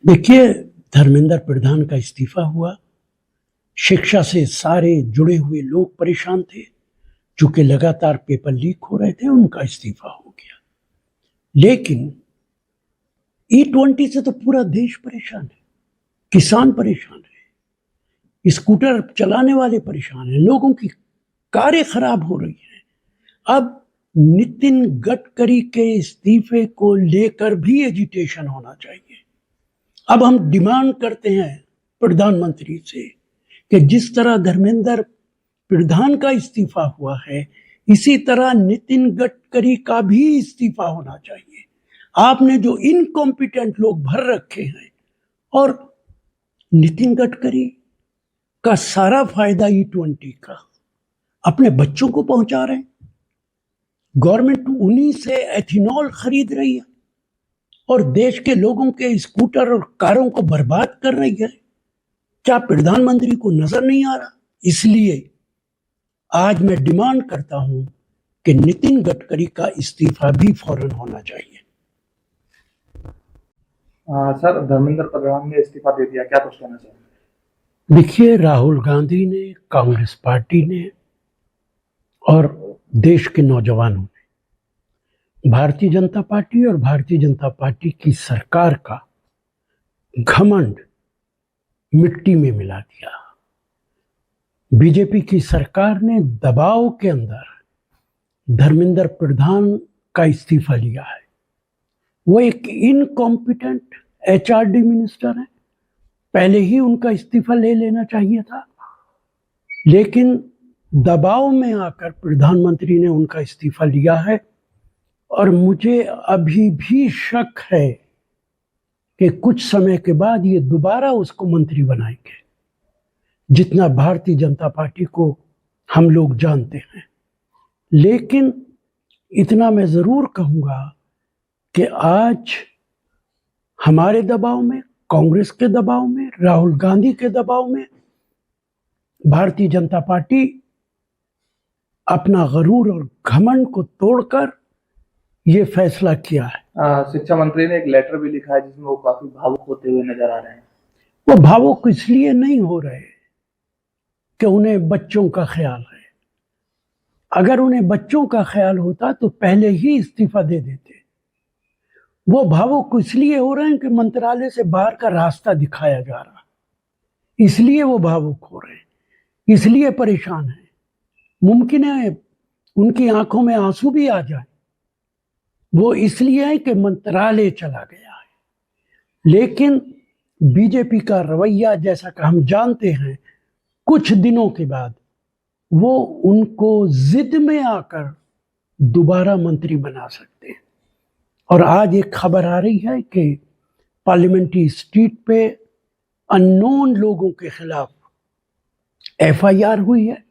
देखिए, धर्मेंद्र प्रधान का इस्तीफा हुआ। शिक्षा से सारे जुड़े हुए लोग परेशान थे। चूंकि लगातार पेपर लीक हो रहे थे, उनका इस्तीफा हो गया। लेकिन E20 से तो पूरा देश परेशान है, किसान परेशान है, स्कूटर चलाने वाले परेशान हैं, लोगों की कारें खराब हो रही हैं। अब नितिन गडकरी के इस्तीफे को लेकर भी एजिटेशन होना चाहिए। अब हम डिमांड करते हैं प्रधानमंत्री से कि जिस तरह धर्मेंद्र प्रधान का इस्तीफा हुआ है, इसी तरह नितिन गडकरी का भी इस्तीफा होना चाहिए। आपने जो इनकॉम्पिटेंट लोग भर रखे हैं, और नितिन गडकरी का सारा फायदा E20 का अपने बच्चों को पहुंचा रहे हैं। गवर्नमेंट उन्हीं से एथेनॉल खरीद रही है और देश के लोगों के स्कूटर और कारों को बर्बाद कर रही है। क्या प्रधानमंत्री को नजर नहीं आ रहा? इसलिए आज मैं डिमांड करता हूं कि नितिन गडकरी का इस्तीफा भी फौरन होना चाहिए। सर, धर्मेंद्र प्रधान ने इस्तीफा दे दिया, क्या कुछ कहना चाहेंगे? देखिए, राहुल गांधी ने, कांग्रेस पार्टी ने और देश के नौजवानों ने भारतीय जनता पार्टी और भारतीय जनता पार्टी की सरकार का घमंड मिट्टी में मिला दिया। बीजेपी की सरकार ने दबाव के अंदर धर्मेंद्र प्रधान का इस्तीफा लिया है। वो एक इनकॉम्पिटेंट HRD मिनिस्टर है, पहले ही उनका इस्तीफा ले लेना चाहिए था। लेकिन दबाव में आकर प्रधानमंत्री ने उनका इस्तीफा लिया है, और मुझे अभी भी शक है कि कुछ समय के बाद ये दोबारा उसको मंत्री बनाएंगे। जितना भारतीय जनता पार्टी को हम लोग जानते हैं। लेकिन इतना मैं जरूर कहूंगा कि आज हमारे दबाव में, कांग्रेस के दबाव में, राहुल गांधी के दबाव में भारतीय जनता पार्टी अपना गरूर और घमंड को तोड़कर ये फैसला किया है। शिक्षा मंत्री ने एक लेटर भी लिखा है जिसमें वो काफी भावुक होते हुए नजर आ रहे हैं। वो भावुक इसलिए नहीं हो रहे कि उन्हें बच्चों का ख्याल है। अगर उन्हें बच्चों का ख्याल होता तो पहले ही इस्तीफा दे देते। वो भावुक इसलिए हो रहे हैं कि मंत्रालय से बाहर का रास्ता दिखाया जा रहा, इसलिए वो भावुक हो रहे हैं, इसलिए परेशान हैं। मुमकिन है उनकी आंखों में आंसू भी आ जाए। वो इसलिए है कि मंत्रालय चला गया है। लेकिन बीजेपी का रवैया, जैसा कि हम जानते हैं, कुछ दिनों के बाद वो उनको जिद में आकर दोबारा मंत्री बना सकते हैं। और आज एक खबर आ रही है कि पार्लियामेंट्री स्ट्रीट पे अननोन लोगों के खिलाफ FIR हुई है,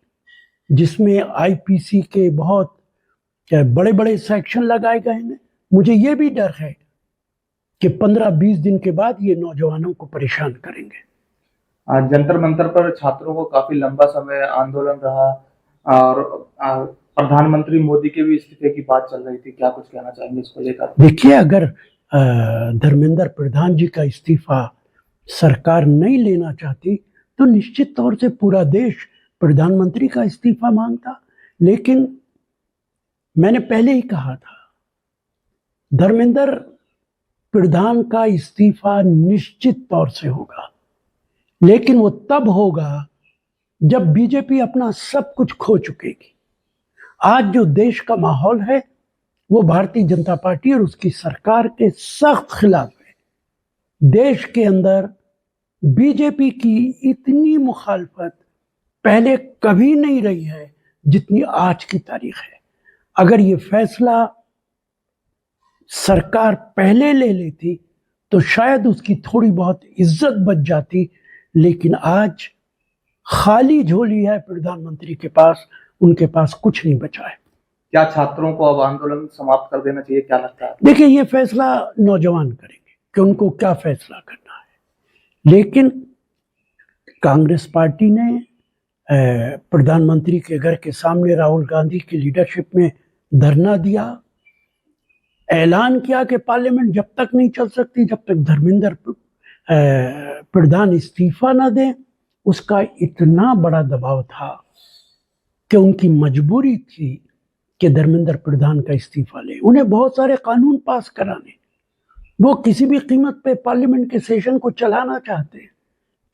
जिसमें IPC के बहुत बड़े बड़े सेक्शन लगाए गए हैं। मुझे ये भी डर है कि 15-20 दिन के बाद ये नौजवानों को परेशान करेंगे। जंतर मंतर पर छात्रों को काफी लंबा समय आंदोलन रहा, और प्रधानमंत्री मोदी के भी इस्तीफे की बात चल रही थी, क्या कुछ कहना चाहेंगे इसको लेकर? देखिए, अगर धर्मेंद्र प्रधान जी का इस्तीफा सरकार नहीं लेना चाहती तो निश्चित तौर से पूरा देश प्रधानमंत्री का इस्तीफा मांगता। लेकिन मैंने पहले ही कहा था, धर्मेंद्र प्रधान का इस्तीफा निश्चित तौर से होगा, लेकिन वो तब होगा जब बीजेपी अपना सब कुछ खो चुकेगी। आज जो देश का माहौल है वो भारतीय जनता पार्टी और उसकी सरकार के सख्त खिलाफ है। देश के अंदर बीजेपी की इतनी मुखालफत पहले कभी नहीं रही है जितनी आज की तारीख है। अगर ये फैसला सरकार पहले ले लेती तो शायद उसकी थोड़ी बहुत इज्जत बच जाती। लेकिन आज खाली झोली है प्रधानमंत्री के पास, उनके पास कुछ नहीं बचा है। क्या छात्रों को अब आंदोलन समाप्त कर देना चाहिए, क्या लगता है? देखिए, ये फैसला नौजवान करेंगे कि उनको क्या फैसला करना है। लेकिन कांग्रेस पार्टी ने प्रधानमंत्री के घर के सामने राहुल गांधी की लीडरशिप में धरना दिया, ऐलान किया कि पार्लियामेंट जब तक नहीं चल सकती जब तक धर्मेंद्र प्रधान इस्तीफा न दें, उसका इतना बड़ा दबाव था कि उनकी मजबूरी थी कि धर्मेंद्र प्रधान का इस्तीफा ले। उन्हें बहुत सारे कानून पास कराने, वो किसी भी कीमत पे पार्लियामेंट के सेशन को चलाना चाहते हैं,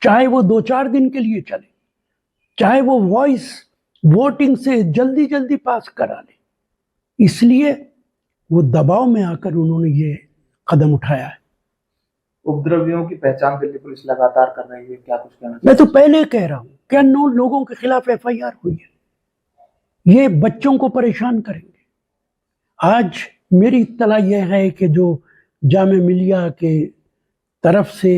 चाहे वो 2-4 दिन के लिए चले, चाहे वो वॉइस वोटिंग से जल्दी जल्दी पास करा ले। इसलिए वो दबाव में आकर उन्होंने ये कदम उठाया है। उपद्रवियों की पहचान दिल्ली पुलिस लगातार कर रही है, क्या कुछ कहना मैं तो पहले कह रहा हूं कि 9 लोगों के खिलाफ FIR हुई है, ये बच्चों को परेशान करेंगे। आज मेरी इत्तला यह है कि जो जामे मिलिया के तरफ से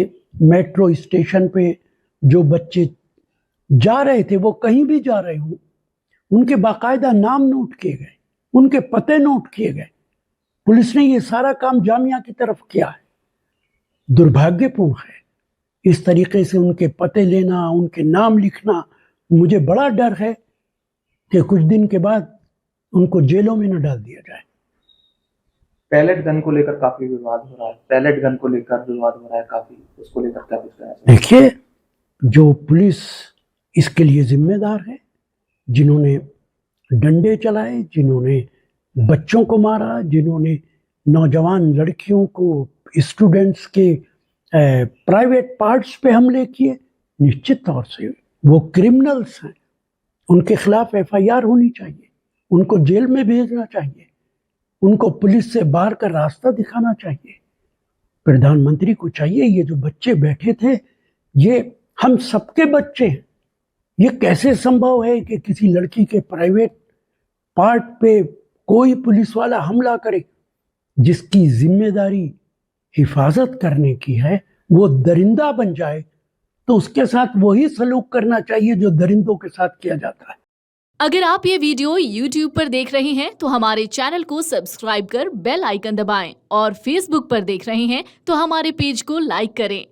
मेट्रो स्टेशन पे जो बच्चे जा रहे थे, वो कहीं भी जा रहे हों, उनके बाकायदा नाम नोट किए गए, उनके पते नोट किए गए। पुलिस ने ये सारा काम जामिया की तरफ किया है। दुर्भाग्यपूर्ण है इस तरीके से उनके पते लेना, उनके नाम लिखना। मुझे बड़ा डर है कि कुछ दिन के बाद उनको जेलों में न डाल दिया जाए। पैलेट गन को लेकर काफी विवाद हो रहा है, पैलेट गन को लेकर विवाद हो रहा है काफी, उसको लेकर क्या कुछ कहना चाहिए? देखिए, जो पुलिस इसके लिए जिम्मेदार है, जिन्होंने डंडे चलाए, जिन्होंने बच्चों को मारा, जिन्होंने नौजवान लड़कियों को, स्टूडेंट्स के प्राइवेट पार्ट्स पे हमले किए, निश्चित तौर से वो क्रिमिनल्स हैं। उनके खिलाफ FIR होनी चाहिए, उनको जेल में भेजना चाहिए, उनको पुलिस से बाहर का रास्ता दिखाना चाहिए। प्रधानमंत्री को चाहिए, ये जो बच्चे बैठे थे, ये हम सबके बच्चे हैं। ये कैसे संभव है कि किसी लड़की के प्राइवेट पार्ट पे कोई पुलिस वाला हमला करे? जिसकी जिम्मेदारी हिफाजत करने की है, वो दरिंदा बन जाए तो उसके साथ वही सलूक करना चाहिए जो दरिंदों के साथ किया जाता है। अगर आप ये वीडियो YouTube पर देख रहे हैं तो हमारे चैनल को सब्सक्राइब कर बेल आइकन दबाएं, और Facebook पर देख रहे हैं तो हमारे पेज को लाइक करें।